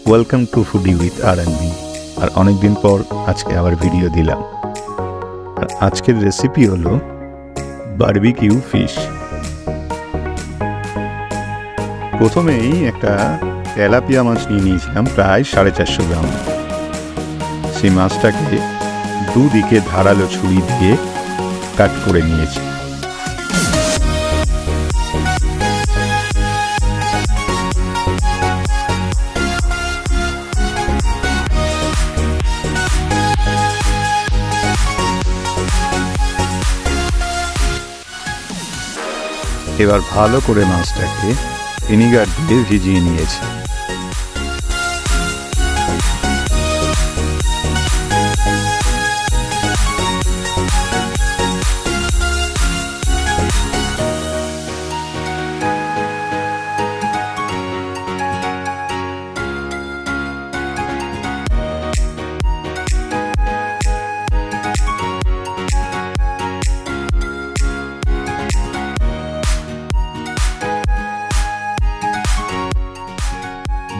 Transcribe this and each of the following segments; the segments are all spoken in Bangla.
ওয়েলকাম টু ফুডি উইথ আর&বি। আর অনেকদিন পর আজকে আবার ভিডিও দিলাম। আর আজকের রেসিপি হলো বারবিকিউ ফিশ। প্রথমেই একটা তেলাপিয়া মাছ নিয়ে নিয়েছিলাম প্রায় 450 গ্রাম। সেই মাছটাকে দুদিকে ধারালো ছুরি দিয়ে কাট করে নিয়েছি। এবার ভালো করে মাছটাকে ভিনিগার দিয়ে ভিজিয়ে নিয়েছি।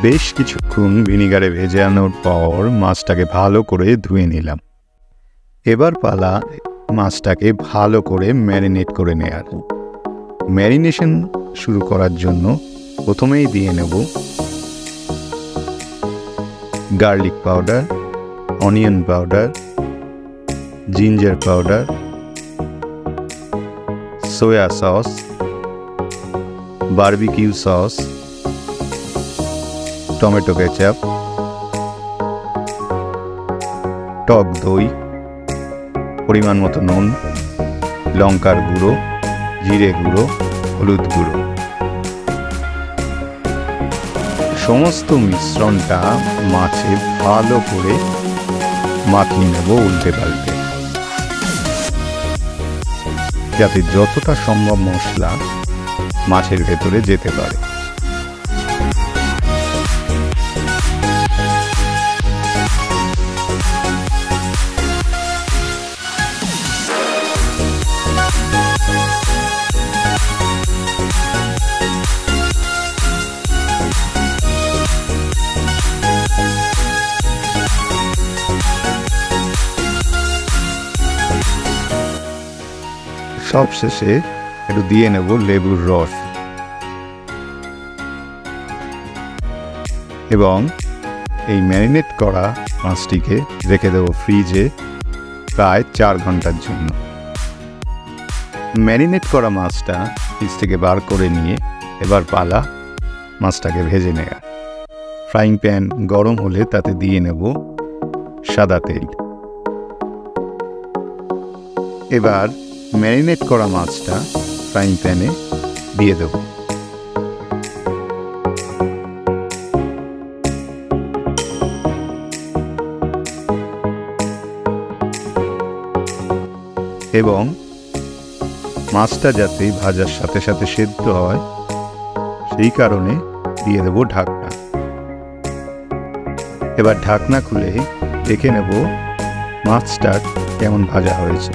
বেশ কিছুক্ষণ ভিনিগারে ভেজে আনার পর মাছটাকে ভালো করে ধুয়ে নিলাম। এবার পালা মাছটাকে ভালো করে ম্যারিনেট করে নেওয়ার। ম্যারিনেশন শুরু করার জন্য প্রথমেই দিয়ে নেব garlic powder, onion powder, ginger powder, soya sauce, barbecue sauce, tomato ketchup, টক দই, পরিমাণ মতো নুন, লঙ্কার গুঁড়ো, জিরে গুঁড়ো, হলুদ গুঁড়ো। সমস্ত মিশ্রণটা মাছে ভালো করে মাখিয়ে নেব উল্টে পাল্টে, যাতে যতটা সম্ভব মশলা মাছের ভেতরে যেতে পারে। সব শেষে একটু দিয়ে নেব লেবুর রস এবং এই ম্যারিনেট করা মাছটিকে রেখে দেবো ফ্রিজে প্রায় 4 ঘন্টার জন্য। ম্যারিনেট করা মাছটা ফ্রিজ থেকে বার করে নিয়ে এবার পালা মাছটাকে ভেজে নেওয়া। ফ্রাইং প্যান গরম হলে তাতে দিয়ে নেব সাদা তেল। এবার ম্যারিনেট করা মাছটা ফ্রাইং প্যানে দিয়ে দেব। এবং মাছটা যাতে ভাজার সাথে সাথে সেদ্ধ হয় সেই কারণে দিয়ে দেব ঢাকনা। এবার ঢাকনা খুলে দেখে নেব মাছটা কেমন ভাজা হয়েছে।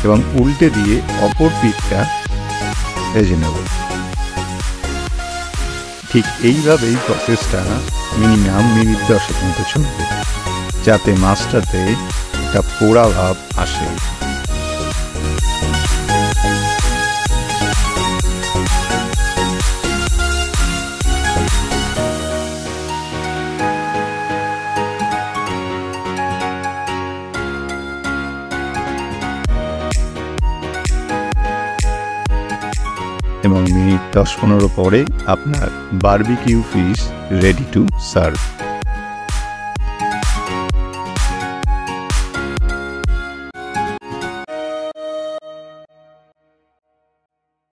এবং উল্টে দিয়ে অপর পিঠটা ভেজে নেব। ঠিক এইভাবেই প্রসেসটা মিনিমাম মিনিট 10 মতো চলবে, যাতে মাছটাতে একটা পোড়া ভাব আসে। এবং মিনিট 10-15 পরে আপনার barbecue fish ready to serve.